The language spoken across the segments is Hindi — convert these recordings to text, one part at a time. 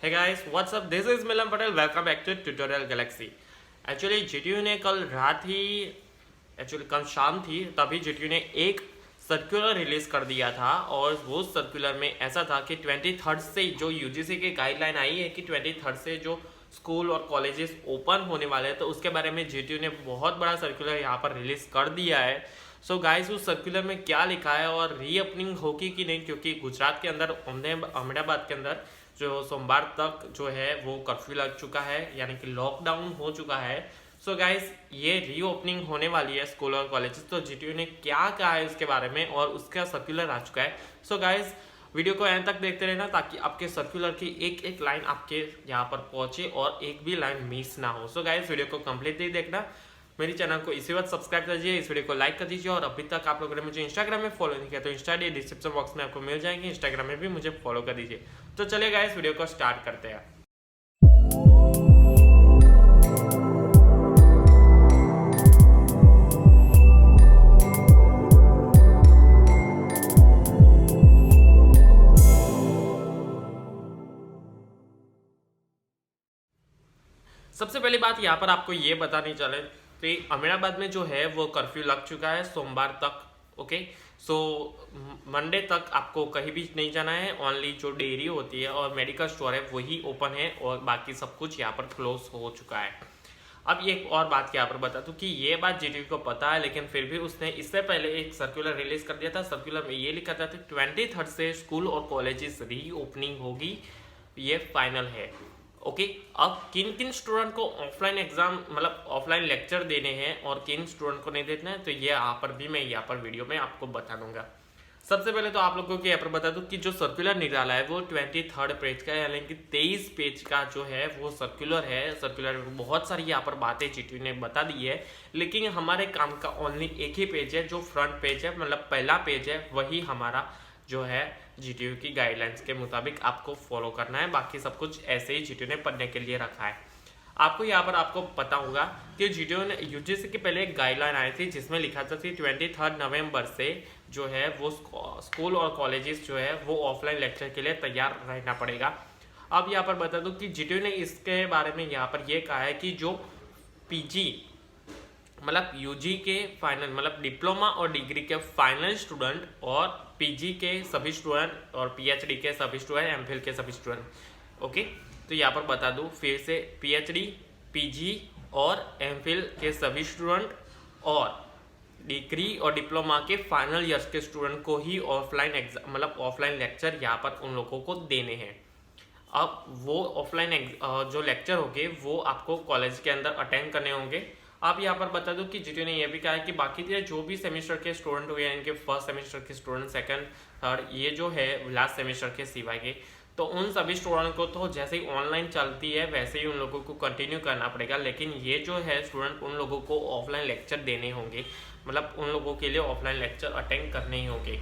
Hey guys, what's up? This is Milan Patel. Welcome back to Tutorial Galaxy. Actually GTU ने कल रात ही कल शाम थी तभी जीटीयू ने एक सर्कुलर रिलीज कर दिया था और वो सर्कुलर में ऐसा था कि 23rd से जो यूजीसी की गाइडलाइन आई है कि 23rd से जो स्कूल और कॉलेजेस ओपन होने वाले हैं तो उसके बारे में जीटीयू ने बहुत बड़ा सर्कुलर यहाँ पर रिलीज कर दिया है। सो गाइस उस सर्कुलर में क्या लिखा है और रीओपनिंग होगी कि नहीं, क्योंकि गुजरात के अंदर अहमदाबाद के अंदर जो सोमवार तक जो है वो कर्फ्यू लग चुका है, यानी कि लॉकडाउन हो चुका है। सो गाइस ये रीओपनिंग होने वाली है स्कूल और कॉलेजेस, तो जीटीयू ने क्या कहा है उसके बारे में और उसका सर्कुलर आ चुका है। सो गाइस वीडियो को एंड तक देखते रहना ताकि आपके सर्कुलर की एक एक लाइन आपके यहाँ पर पहुंचे और एक भी लाइन मिस ना हो। सो गाइस वीडियो को कंप्लीटली देखना, मेरे चैनल को इसी वक्त सब्सक्राइब कर दीजिए, इस वीडियो को लाइक कर दीजिए और अभी तक आप लोगों ने मुझे इंस्टाग्राम में फॉलो नहीं किया तो इंस्टा डी डिस्क्रिप्शन बॉक्स में आपको मिल जाएंगे, इंस्टाग्राम में भी मुझे फॉलो कर दीजिए। तो चलिए गाइस वीडियो को स्टार्ट करते हैं। सबसे पहली बात यहाँ पर आपको ये बतानी चले कि अहमदाबाद में जो है वो कर्फ्यू लग चुका है सोमवार तक। ओके, सो मंडे तक आपको कहीं भी नहीं जाना है, ओनली जो डेयरी होती है और मेडिकल स्टोर है वही ओपन है और बाकी सब कुछ यहाँ पर क्लोज हो चुका है। अब एक और बात यहाँ पर बता दूं कि ये बात जीटीयू को पता है, लेकिन फिर भी उसने इससे पहले एक सर्कुलर रिलीज कर दिया था। सर्कुलर में ये लिखा था कि 23rd से स्कूल और कॉलेजेस रीओपनिंग होगी, ये फाइनल है। ओके, अब किन किन स्टूडेंट को ऑफलाइन एग्जाम मतलब ऑफलाइन लेक्चर देने हैं और किन स्टूडेंट को नहीं देना है, तो ये यहाँ पर भी मैं यहाँ पर वीडियो में आपको बता दूंगा। सबसे पहले तो आप लोगों को यहाँ पर बता दूं कि जो सर्कुलर निकाला है वो 23rd पेज का है, यानी कि 23 पेज का जो है वो सर्कुलर है। सर्कुलर में बहुत सारी यहाँ पर बातें जीटीयू ने बता दी है, लेकिन हमारे काम का ओनली एक ही पेज है, जो फ्रंट पेज है मतलब पहला पेज है, वही हमारा जो है जीटीयू की गाइडलाइंस के मुताबिक आपको फॉलो करना है। बाकी सब कुछ ऐसे ही जीटीयू ने पढ़ने के लिए रखा है। आपको यहाँ पर आपको पता होगा कि जीटीयू ने यूजीसी के पहले एक गाइडलाइन आई थी जिसमें लिखा था कि 23 नवंबर से जो है वो स्कूल और कॉलेजेस जो है वो ऑफलाइन लेक्चर के लिए तैयार रहना पड़ेगा। अब यहाँ पर बता दूं कि जीटीयू ने इसके बारे में यहाँ पर ये कहा है कि जो पीजी मतलब यूजी के फाइनल मतलब डिप्लोमा और डिग्री के फाइनल स्टूडेंट और पीजी के सभी स्टूडेंट और पीएचडी के सभी स्टूडेंट, एमफिल के सभी स्टूडेंट। ओके, तो यहाँ पर बता दूं फिर से, पीएचडी, पीजी और एमफिल के सभी स्टूडेंट और डिग्री और डिप्लोमा के फाइनल ईयर्स के स्टूडेंट को ही ऑफलाइन एग्जाम मतलब ऑफलाइन लेक्चर यहाँ पर उन लोगों को देने हैं। अब वो ऑफलाइन जो लेक्चर होंगे वो आपको कॉलेज के अंदर अटेंड करने होंगे। आप यहाँ पर बता दूं कि जीटीयू ने यह भी कहा है कि बाकी जो भी सेमेस्टर के स्टूडेंट हुए हैं, इनके फर्स्ट सेमेस्टर के स्टूडेंट, सेकंड, थर्ड, ये जो है लास्ट सेमेस्टर के सिवाय के, तो उन सभी स्टूडेंट को तो जैसे ही ऑनलाइन चलती है वैसे ही उन लोगों को कंटिन्यू करना पड़ेगा, लेकिन ये जो है स्टूडेंट उन लोगों को ऑफलाइन लेक्चर देने होंगे, मतलब उन लोगों के लिए ऑफलाइन लेक्चर अटेंड करने ही होंगे।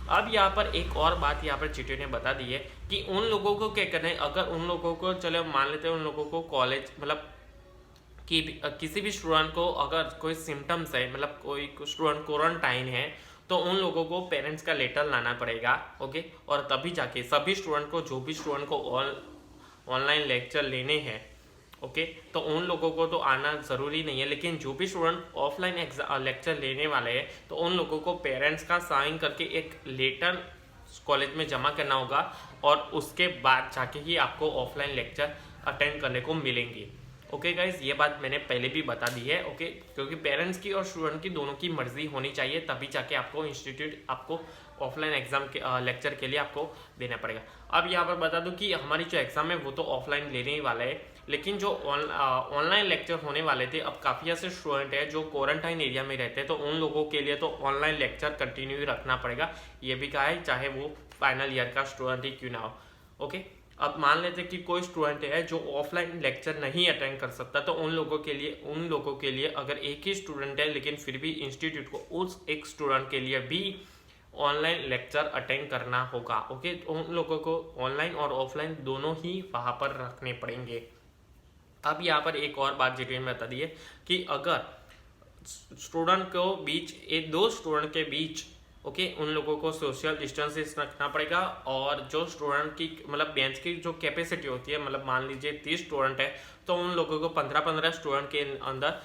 अब यहाँ पर एक और बात यहाँ पर जीटीयू ने बता दी है कि उन लोगों को क्या करना है, अगर उन लोगों को चलो मान लेते हैं उन लोगों को कॉलेज मतलब कि किसी भी स्टूडेंट को अगर कोई सिम्टम्स है, मतलब कोई स्टूडेंट क्वारंटाइन है, तो उन लोगों को पेरेंट्स का लेटर लाना पड़ेगा। ओके, और तभी जाके सभी स्टूडेंट को जो भी स्टूडेंट को ऑनलाइन लेक्चर लेने हैं, ओके, तो उन लोगों को तो आना ज़रूरी नहीं है, लेकिन जो भी स्टूडेंट ऑफलाइन लेक्चर लेने वाले हैं तो उन लोगों को पेरेंट्स का साइन करके एक लेटर कॉलेज में जमा करना होगा और उसके बाद जाके ही आपको ऑफलाइन लेक्चर अटेंड करने को मिलेंगे। ओके गाइज, ये बात मैंने पहले भी बता दी है। ओके, क्योंकि पेरेंट्स की और स्टूडेंट की दोनों की मर्जी होनी चाहिए, तभी जाके आपको इंस्टीट्यूट आपको ऑफलाइन एग्जाम के लेक्चर के लिए आपको देना पड़ेगा। अब यहाँ पर बता दूं कि हमारी जो एग्जाम है वो तो ऑफलाइन लेने ही वाला है, लेकिन जो ऑनलाइन लेक्चर होने वाले थे, अब काफ़ी ऐसे स्टूडेंट है जो क्वारंटाइन एरिया में रहते हैं, तो उन लोगों के लिए तो ऑनलाइन लेक्चर कंटिन्यू रखना पड़ेगा। ये भी कहा है चाहे वो फाइनल ईयर का स्टूडेंट ही क्यों ना हो। ओके, अब मान लेते कि कोई स्टूडेंट है जो ऑफलाइन लेक्चर नहीं अटेंड कर सकता, तो उन लोगों के लिए अगर एक ही स्टूडेंट है लेकिन फिर भी इंस्टीट्यूट को उस एक स्टूडेंट के लिए भी ऑनलाइन लेक्चर अटेंड करना होगा। ओके, तो उन लोगों को ऑनलाइन और ऑफलाइन दोनों ही वहाँ पर रखने पड़ेंगे। अब यहाँ पर एक और बात जीटीयू में बता दी है कि अगर स्टूडेंट को बीच दो स्टूडेंट के बीच ओके, उन लोगों को सोशल डिस्टेंसेस रखना पड़ेगा। और जो स्टूडेंट की मतलब बेंच की जो कैपेसिटी होती है, मतलब मान लीजिए 30 स्टूडेंट है तो उन लोगों को 15-15 स्टूडेंट के अंदर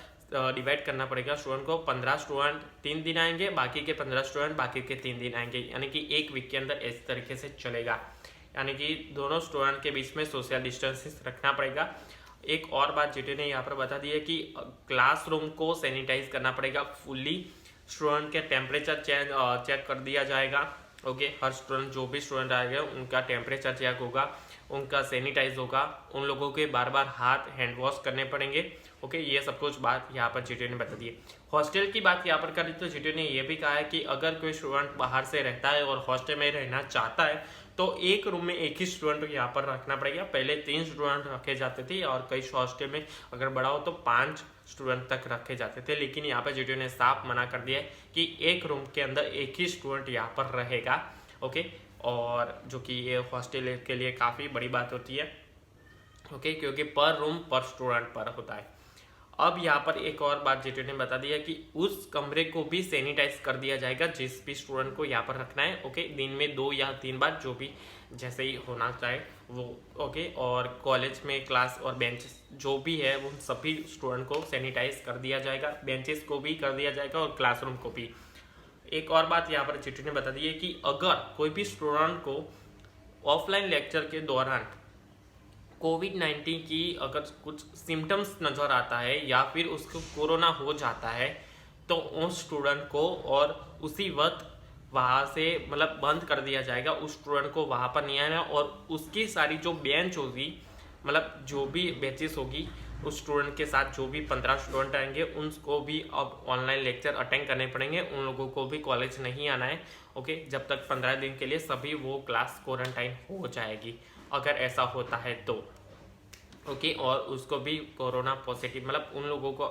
डिवाइड करना पड़ेगा। स्टूडेंट को 15 स्टूडेंट 3 दिन आएंगे, बाकी के 15 स्टूडेंट बाकी के 3 दिन आएंगे, यानी कि एक वीक के अंदर इस तरीके से चलेगा। यानी कि दोनों स्टूडेंट के बीच में सोशल डिस्टेंसेस रखना पड़ेगा। एक और बात जीटी ने यहाँ पर बता दी है कि क्लासरूम को सैनिटाइज करना पड़ेगा फुल्ली। स्टूडेंट के टेम्परेचर चेक कर दिया जाएगा। ओके, हर स्टूडेंट जो भी स्टूडेंट आएगा उनका टेम्परेचर चेक होगा, उनका सैनिटाइज होगा, उन लोगों के बार बार हाथ हैंड वॉश करने पड़ेंगे। ओके, ये सब कुछ बात यहाँ पर जीटी ने बता दी है। हॉस्टल की बात यहाँ पर करें तो जीटी ने ये भी कहा है कि अगर कोई स्टूडेंट बाहर से रहता है और हॉस्टल में रहना चाहता है तो एक रूम में एक ही स्टूडेंट यहाँ पर रखना पड़ेगा। पहले 3 स्टूडेंट रखे जाते थे और कई हॉस्टल में अगर बड़ा हो तो 5 स्टूडेंट तक रखे जाते थे, लेकिन यहाँ पर जीटी ने साफ मना कर दिया है कि एक रूम के अंदर एक ही स्टूडेंट यहाँ पर रहेगा। ओके, और जो कि ये हॉस्टल के लिए काफ़ी बड़ी बात होती है। ओके, क्योंकि पर रूम पर स्टूडेंट पर होता है। अब यहाँ पर एक और बात जीटी ने बता दी है कि उस कमरे को भी सैनिटाइज कर दिया जाएगा जिस भी स्टूडेंट को यहाँ पर रखना है। ओके, दिन में 2 या 3 बार जो भी जैसे ही होना चाहे वो। ओके, और कॉलेज में क्लास और बेंचेस जो भी है वो सभी स्टूडेंट को सैनिटाइज कर दिया जाएगा, बेंचेस को भी कर दिया जाएगा और क्लासरूम को भी। एक और बात यहाँ पर जीटी ने बता दी है कि अगर कोई भी स्टूडेंट को ऑफलाइन लेक्चर के दौरान कोविड-19 की अगर कुछ सिम्टम्स नज़र आता है या फिर उसको कोरोना हो जाता है तो उस स्टूडेंट को और उसी वक्त वहाँ से मतलब बंद कर दिया जाएगा। उस स्टूडेंट को वहाँ पर नहीं आना और उसकी सारी जो बेंच होगी, मतलब जो भी बेंचेस होगी, उस स्टूडेंट के साथ जो भी 15 स्टूडेंट आएंगे उनको भी अब ऑनलाइन लेक्चर अटेंड करने पड़ेंगे। उन लोगों को भी कॉलेज नहीं आना है। ओके, जब तक 15 दिन के लिए सभी वो क्लास क्वारंटाइन हो जाएगी अगर ऐसा होता है तो। ओके, और उसको भी कोरोना पॉजिटिव मतलब उन लोगों को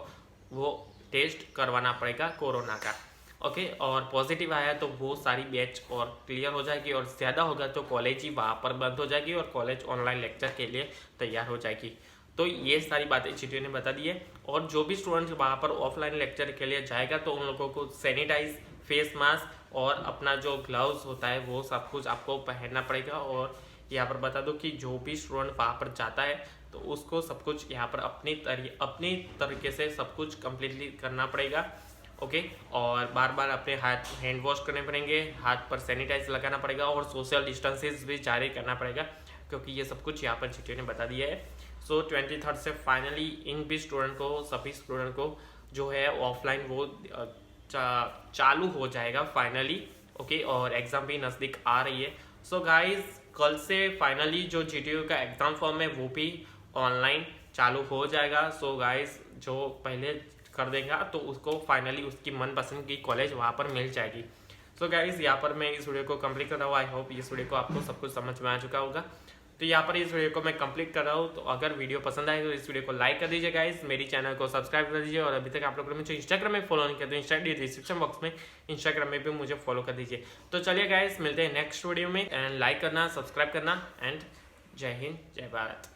वो टेस्ट करवाना पड़ेगा कोरोना का। ओके, और पॉजिटिव आया तो वो सारी बैच और क्लियर हो जाएगी और ज़्यादा होगा तो कॉलेज ही वहाँ पर बंद हो जाएगी और कॉलेज ऑनलाइन लेक्चर के लिए तैयार हो जाएगी। तो ये सारी बातें जीटी ने बता दी है। और जो भी स्टूडेंट वहाँ पर ऑफलाइन लेक्चर के लिए जाएगा तो उन लोगों को सैनिटाइज, फेस मास्क और अपना जो ग्लव्स होता है वो सब कुछ आपको पहनना पड़ेगा। और यहाँ पर बता दो कि जो भी स्टूडेंट वहाँ पर जाता है तो उसको सब कुछ यहाँ पर अपनी तरीके से सब कुछ कम्प्लीटली करना पड़ेगा। ओके, और बार बार अपने हाथ हैंड वॉश करने पड़ेंगे, हाथ पर सैनिटाइज लगाना पड़ेगा और सोशल डिस्टेंसेस भी जारी करना पड़ेगा, क्योंकि ये सब कुछ यहाँ पर जीटी ने बता दिया है। सो 23 से फाइनली इन भी स्टूडेंट को, सभी स्टूडेंट को जो है ऑफलाइन वो चालू हो जाएगा फाइनली। ओके, और एग्ज़ाम भी नज़दीक आ रही है। सो गाइज, कल से फाइनली जो जीटीयू का एग्ज़ाम फॉर्म है वो भी ऑनलाइन चालू हो जाएगा। सो गाइज, जो पहले कर देगा तो उसको फाइनली उसकी मनपसंद की कॉलेज वहाँ पर मिल जाएगी। सो गाइज, यहाँ पर मैं इस वीडियो को कंप्लीट कर रहा हूँ। आई होप इस वीडियो को आपको सब कुछ समझ में आ चुका होगा। तो यहाँ पर इस वीडियो को मैं कंप्लीट कर रहा हूँ। तो अगर वीडियो पसंद आए तो इस वीडियो को लाइक कर दीजिए गाइज, मेरी चैनल को सब्सक्राइब कर दीजिए और अभी तक आप लोगों ने मुझे इंस्टाग्राम में फॉलो नहीं किया तो इंस्टाग्राम डिस्क्रिप्शन बॉक्स में इंस्टाग्राम में भी मुझे फॉलो कर दीजिए। तो चलिए गाइज, मिलते हैं नेक्स्ट वीडियो में। एंड लाइक करना, सब्सक्राइब करना एंड जय हिंद, जय भारत।